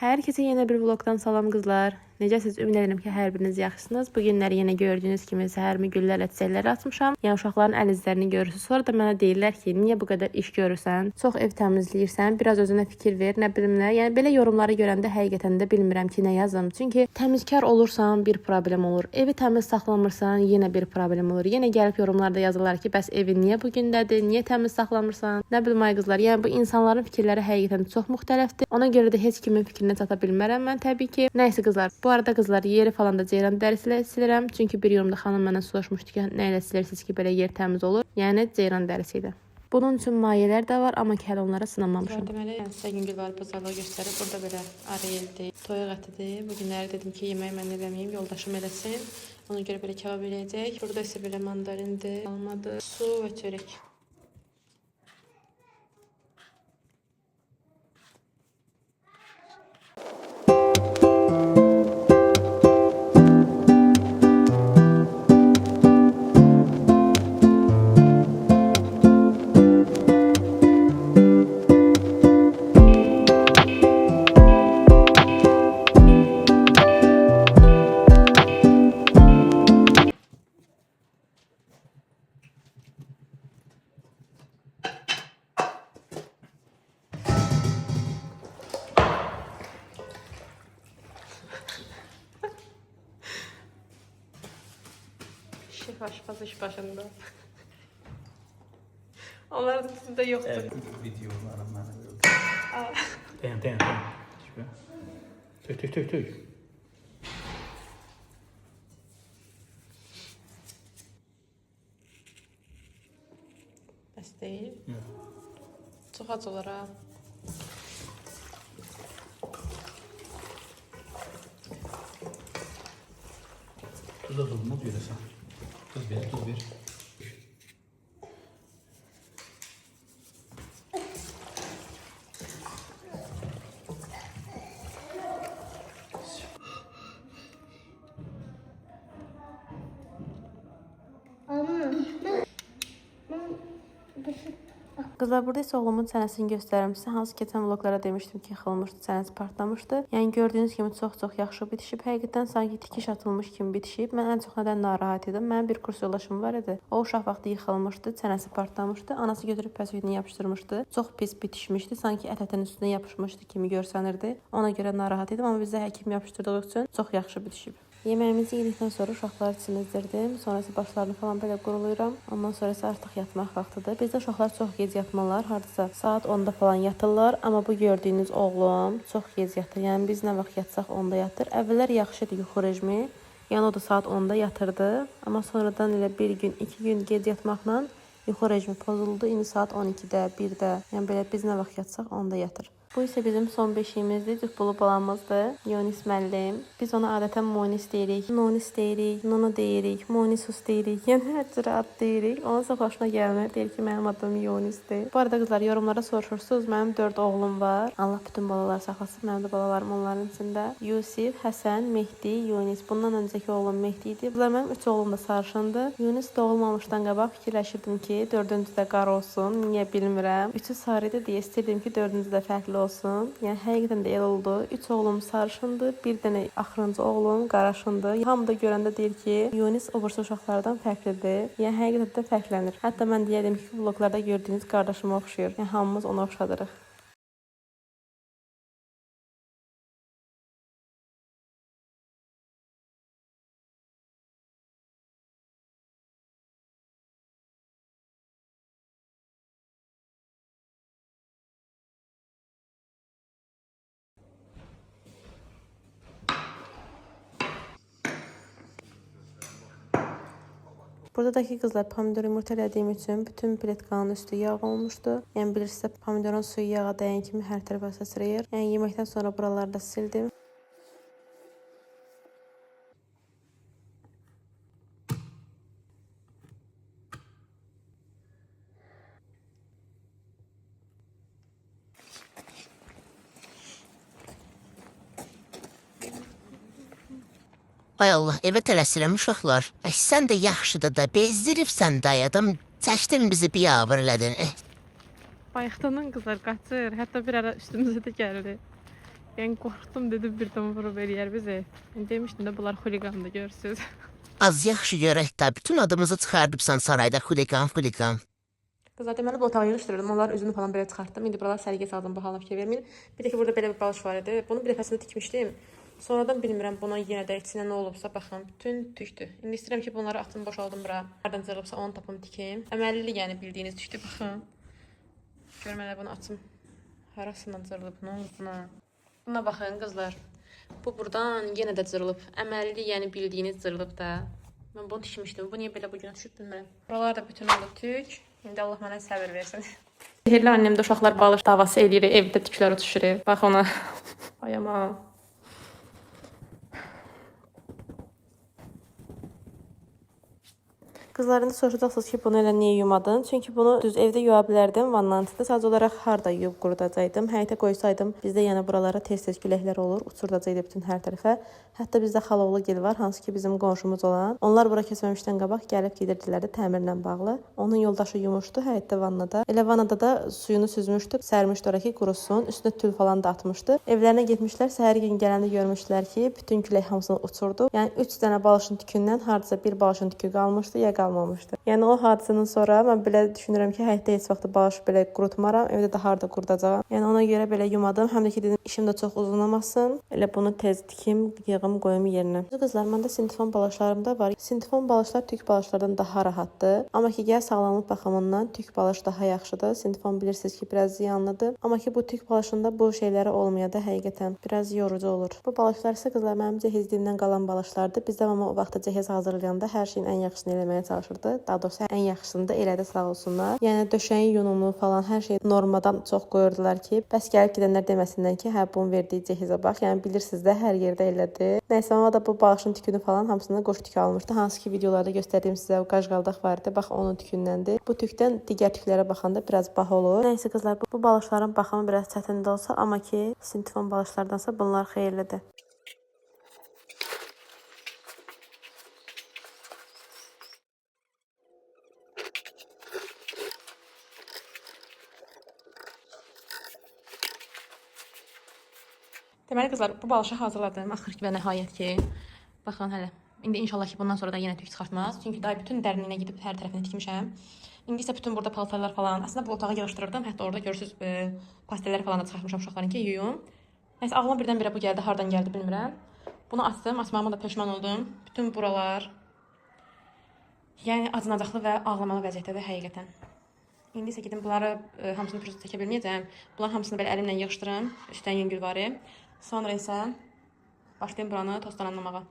Hər kəsə yeni bir vlogdan salam qızlar. Necəsiz? Ümid edirəm ki, hər biriniz yaxşısınız. Bu günləri yenə gördüyünüz kimi səhərmi güllərlə çiçəkləri açmışam. Yəni uşaqların əl izlərini görürsüz. Sonra da mənə deyirlər ki, niyə bu qədər iş görürsən? Çox ev təmizləyirsən, biraz özünə fikir ver, nə bilim nə. Yəni belə yorumları görəndə həqiqətən də bilmirəm ki, nə yazım. Çünki təmizkar olursan bir problem olur. Evi təmiz saxlamırsan, yenə bir problem olur. Yenə gəlib yorumlarda yazırlar ki, bəs evin niyə bu gündədir? Niyə təmiz saxlamırsan? Nə bilim ay qızlar. Yəni bu insanların fikirləri həqiqətən çox müxtəlifdir. Ona görə də heç kimin fikrinə çata bilmərəm mən təbii ki. Nəysə qızlar, bu arada qızlar yeri falan da ceyran dərisilə silirəm. Çünki bir yorumda xanım mənə soruşmuşdu ki, nə ilə silirsiniz ki, belə yer təmiz olur? Yəni ceyran dərisi ilə. Bunun üçün mayelər də var, amma ki hələ onlara sınamamışam. Deməli, sizə Güngül var bazarlığı göstərir. Burada belə ariyeldir, toyuq ətidir. Bu günləri dedim ki, yeməyi mən eləməyim, yoldaşım eləsin. Ona görə belə kebab eləyəcək. Burada isə belə mandarindir, almadır, su və çörək. Şef aşpaz iş başında. Onlar da sizde yoktur. Evet, videolarım bana böyle. Dayan. Şöyle. Tök. Bəs deyil. Yok. Çox ac olar ha. Tuz atılmaz göresen. Tuz ver. Qızlar, burada isə oğlumun çənəsini göstərirəm sizə. Hansı keçən vloglara demişdim ki, yıxılmışdı, çənəsi partlamışdı. Yəni gördüyünüz kimi çox yaxşı bitişib. Həqiqətən sanki tikiş atılmış kimi bitişib. Mən ən çox nədən narahat idim? Mənim bir kurs yoldaşım var idi. O uşaq vaxtı yıxılmışdı, çənəsi partlamışdı. Anası götürüb pəsviyini yapışdırmışdı. Çox pis bitişmişdi. Sanki ət-ətin üstünə yapışmışdı kimi görsənirdi. Ona görə narahat idim, amma bizə həkim yapışdırdığı üçün çox yaxşı bitişib. Yeməyimizi yedikdən sonra uşaqları çimizdirdim. Sonrası başlarını falan belə qurulayıram. Ondan sonrası artıq yatmaq vaxtıdır. Bizdə uşaqlar çox gec yatmalar. Hardasa saat 10-da falan yatırlar. Amma bu gördüyünüz oğlum çox gec yatır. Yəni biz nə vaxt yatsaq 10-da yatır. Əvvəllər yaxşı idi yuxu rejimi. Yəni o da saat 10-da yatırdı. Amma sonradan elə bir gün, 2 gün gec yatmaqla yuxu rejimi pozuldu. İndi saat 12-də, 1-də. Yəni belə biz nə vaxt yatsaq 10-da yatır. Bu isə bizim son beşiyimizdir, cütbulu balamızdır. Yonis müəllim. Biz ona adətən Monis deyirik, Nonis deyirik, Nono deyirik, Monisus deyirik. Yəni hər cürə ad deyirik. Onun çox xoşuna gəlmir. Deyir ki, mənim adım Yonisdir. Bu arada qızlar, yorumlara soruşursunuz. Mənim 4 oğlum var. Allah bütün balalar saxlasın. Mənim də balalarım onların içində. Yusif, Həsən, Mehdi, Yonis. Bundan öncəki oğlum Mehdi idi. Qızlar, mənim 3 oğlum da sarışındır. Yonis doğulmamışdan qabaq fikirləşirdim ki, 4-cü də qara olsun. Niyə bilmirəm. 3-ü sarı idi deyə istirdim ki, 4-cü də fərqli olsun. Yəni həqiqətən də elə oldu. 3 oğlum sarışındır, bir dənə axırıncı oğlum qaraşındır. Hamı da görəndə deyir ki, Yonis o birisi uşaqlardan fərqlidir. Yəni həqiqətən də fərqlənir. Hətta mən deyərdim ki, vloglarda gördüyünüz qardaşıma oxşuyur. Yəni hamımız ona oxşadırıq. Buradakı qızlar pomidor yumurta elədiyim üçün bütün pletkanın üstü yağ olmuşdu. Yəni bilirsiniz, pomidorun suyu yağa dəyən kimi hər tərəfə sıçrayır. Yəni yeməkdən sonra buraları da sildim. Ay Allah, evə tələsirəm uşaqlar. Sən də yaxşıdır da, bezdiribsən dayadım. Çəkdin bizi biabır elədin. Bayaqdan qızlar qaçır. Hətta bir ara üstümüzə də gəldi. Ben qorxdum dedim birdən vurub eləyər bizi. Ben demişdim də bunlar xuliqandı görürsüz. Az yaxşı görək də, bütün adımızı çıxardıbsan sarayda xuliqan, xuliqan. Qızlar deməli bu otağı yığışdırdım. Onlar üzünü falan belə çıxartdım. İndi buralar sərgiyə saldım, bahalına fikir verməyin. Bir də ki burada belə bir balış var idi. Bunu bir dəfəsində tikmişdim. Sonradan bilmirəm buna yenə də içinə nə olubsa baxın, bütün tükdü. İndi istəyirəm ki bunları atım boşaldım bura. Hardan cırılıbsa onu tapım tikeyim. Əməlli yəni bildiyiniz tükdü baxın. Görmələ bunu açım. Harasından cırılıb, nə olub buna? Buna baxın qızlar. Bu buradan yenə də cırılıb. Əməlli yəni bildiyiniz cırılıb da. Mən bunu tikmişdim. Bu niyə belə bu günə düşüb bilmirəm. Buralar da bütün oldu tük. İndi Allah mənə səbir versin. Sehirli annem də uşaqlar balış davası eləyir, evdə tüklər uçuşur. Bax ona. Ayama. Qızlarında soruşacaqsınız ki, bunu elə niyə yumadın? Çünki bunu düz evdə yuya bilərdim, vanlanın içində. Sadəcə olaraq harda yuyub qurudacaqdım. Həyətə qoysaydım, bizdə yəni buralara tez-tez küləklər olur, uçurdacaqdı bütün hər tərəfə. Hətta bizdə xalaoğlu gil var, hansı ki bizim qonşumuz olan. Onlar bura keçməmişdən qabaq gəlib gedirdilər də təmirlə bağlı. Onun yoldaşı yumuşdu həyətdə vannada. Elə vannada da suyunu süzmüşdü, sərmişdi ora ki qurusun. Üstünə tül falan da atmışdı. Evlərinə getmişlər, səhər gün gələndə görmüşlər ki, bütün külək hamısını uçurdu. Yəni 3 dənə balışın tükündən hardasa bir balışın tükü qalmışdı, ya qalmamışdı. Yəni o hadisədən sonra mən belə düşünürəm ki, həyətdə heç vaxt balış belə qurutmaram, evdə də harda qurudacağam. Yəni ona görə belə yumadım. Həm də ki dedim işim də çox uzunlamasın. Elə bunu tez tikim, yığım, qoyum yerinə. Qızlar, məndə sintifon balışlarım da var. Sintifon balışlar tük balışlardan daha rahatdır. Amma ki gəl sağlamlıq baxımından tük balış daha yaxşıdır. Sintifon bilirsiniz ki, biraz ziyanlıdır. Amma ki bu tük balışında bu şeyləri olmaya da həqiqətən biraz yorucu olur. Bu balışlar isə qızlar mənim cəhizliyimdən qalan balışlardır. Bizdə mama o vaxtda cəhiz hazırlayanda hər şeyin ən yaxşısını eləməyə çalışırdı. Daha doğrusu ən yaxşısını da elədi, sağ olsunlar. Yəni döşəyin yunumlu falan hər şey normadan çox qoyurdular ki, bəs gəlib gedənlər deməsinlər ki, hə bunun verdiyi cəhizə bax. Yəni bilirsiniz də hər yerdə elədi. Nəysə mama da bu balışın tükünü falan hamısını qoş tükü almışdı. Hansı ki videolarda göstərdiyim sizə o qajqaldaq var idi. Bax onun tükündəndir. Bu tükdən digər tüklərə baxanda biraz baha olur. Nəysə qızlar, bu balışların baxımı biraz çətin də olsa, amma ki sintifon balışlardansa bunlar xeyirlidir. Deməli qızlar, bu balışı hazırladım. Axır ki və nəhayət ki. Baxın hələ. İndi inşallah ki bundan sonra da yenə tük çıxartmaz. Çünki daha bütün dərinliyinə gedib hər tərəfini tikmişəm. İndi isə bütün burada paltarlar falan. Aslında bu otağı yığışdırırdım. Hətta orada görürsüz pastelləri falan da çıxartmışam uşaqların ki, yuyum. Nəysə ağlıma birdən-birə bu gəldi. Hardan gəldi bilmirəm. Bunu açdım. Açmağıma da peşman oldum. Bütün buralar yəni acınacaqlı və ağlamalı vəziyyətdədir həqiqətən. İndi isə gedim bunları hamısını pürüzə çəkə bilməyəcəm. Bunların hamısını belə əlimlə yığışdırım. Üstdən yüngül var. Sonra isə başlayım buranı tostdan anlamağa.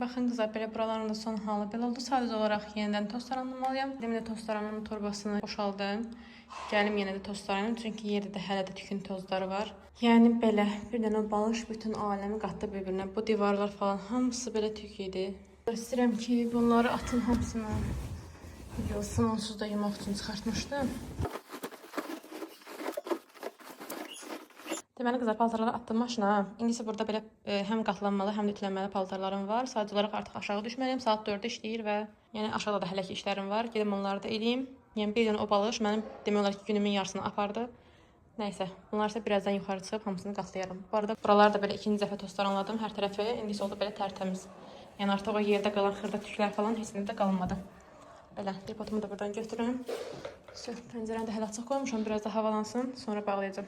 Baxın qızlar, belə buraların da son halı belə oldu. Sadəcə olaraq yenidən tostlar anlamalıyam. Demin də tostlarımın torbasını boşaldım. Gəlim yenə də tostlarım. Çünki yerdə də hələ də tükün tozları var. Yəni belə bir dənə balış bütün aləmi qatdı bir-birinə. Bu divarlar falan hamısı belə tük idi. İstəyirəm ki bunları atın hamısını. Yolsun onsuz da yumaq üçün çıxartmışdım. Deməli qızlar, paltarları atdım maşına. İndi isə burada belə həm qatlanmalı, həm də ütülənməli paltarlarım var. Sadəcə olaraq artıq aşağı düşməliyəm. Saat 4-də işləyir və yəni aşağıda da hələ ki işlərim var. Gedim onları da eləyim. Yəni bir dənə o balış mənim demək olar ki günümün yarısını apardı. Nəysə, bunlar isə birazdan yuxarı çıxıb hamısını qatlayaram. Bu arada buraları da belə ikinci dəfə tostlar anladım hər tərəfi. İndi isə oldu belə tərtəmiz. Yəni artıq o yerdə qalan xırda tüklər falan heç də qalmadı. Belə tripodumu da buradan götürürəm. Pəncərəni də hələ açıq qoymuşam, biraz da havalansın, sonra bağlayacağam.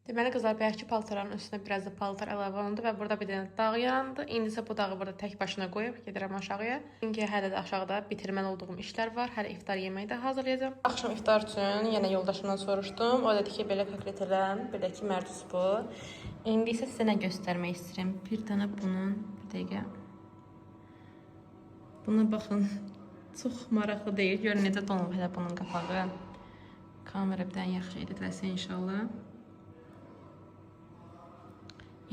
Deməli qızlar, bəyəkki paltarların üstünə biraz da paltar əlavə olundu və burada bir dənə dağ yarandı. İndi isə bu dağı burada tək başına qoyub gedirəm aşağıya. Çünki hələ də aşağıda bitirməli olduğum işlər var. Hələ iftar yeməyi də hazırlayacağam. Axşam iftar üçün yenə yoldaşımdan soruşdum. O dedi ki, belə koklet eləm, belə ki, mərcus bu. İndi isə sizə nə göstərmək istəyirəm. Bir dənə bunun, bir dəqiqə. Buna baxın. Çox maraqlı deyil. Görün necə donub hələ bunun qapağı. Kamera bir dənə yaxşı editləsin inşallah.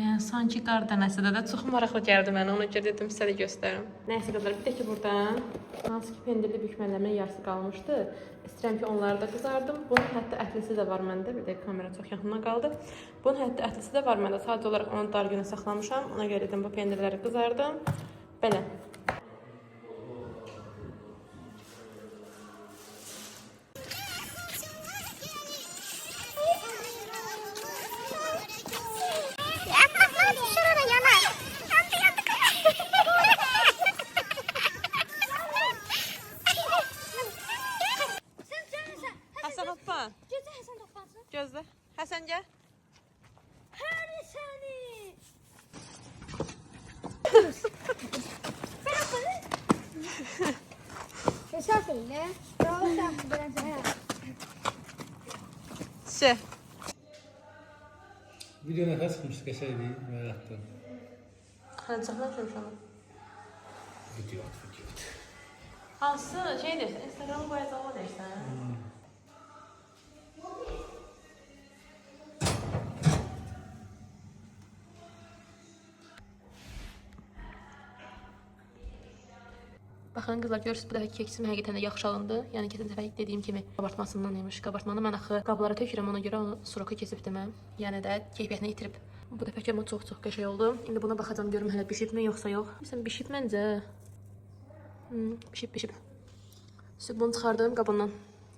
Yəni sanki qar dənəsi də çox maraqlı gəldi mənə. Ona görə dedim sizə də göstərim. Nəysə qızlar, bir də ki buradan hansı ki pendirli bükmələrimin yarısı qalmışdı. İstəyirəm ki onları da qızardım. Bunun hətta ətlisi də var məndə. Bir də kamera çox yaxından qaldı. Bunun hətta ətlisi də var məndə. Sadəcə olaraq onu dar günə saxlamışam. Ona görə dedim bu pendirləri qızardım. Belə. Həsən hoppa. Gecə Həsən toplansın. Gözlə. Həsən gəl. Hər səni. Hesap eyle. Bravo sen biraz daha. Şey. Video nəfəs müzik şeydi, meraklı. Hələ çəkməmişəm şu an. Video. Hansı şey deyirsən, Instagramı qoyacağımı deyirsən? Baxın qızlar, görürsünüz bu dəfə keksim həqiqətən də yaxşı alındı. Yəni keçən dəfə dediyim kimi qabartmasından imiş. Qabartmanı mən axı qablara tökürəm, ona görə onu suroka keçibdim mən. Yəni də keyfiyyətini itirib. Bu dəfəki amma çox qəşəng oldu. İndi buna baxacağam, görüm hələ bişibmi yoxsa yox. Məsələn bişib məncə. Bişib. Bunu çıxardım qabından.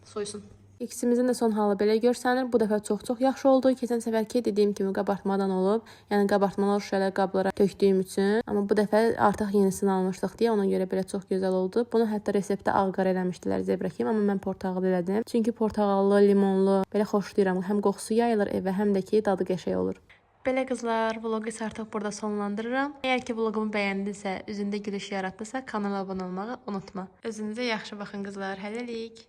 Soyusun. İkisimizin də son halı belə görsənir. Bu dəfə çox yaxşı oldu. Keçən səfərki dediyim kimi qabartmadan olub. Yəni qabartmalar şüşələr qablara tökdüyüm üçün. Amma bu dəfə artıq yenisini almışdıq deyə ona görə belə çox gözəl oldu. Bunu hətta reseptdə ağqar eləmişdilər zebrakim, amma mən portağal elədim. Çünki portağallı, limonlu belə xoşlayıram. Həm qoxusu yayılır evə, həm də ki dadı qəşəng olur. Belə qızlar, vlogu isə artıq burada sonlandırıram. Əgər ki vlogumu bəyəndinizsə, üzündə gülüş yaratdısa, kanala abunə olmağı unutma. Özünüzə yaxşı baxın qızlar. Hələlik.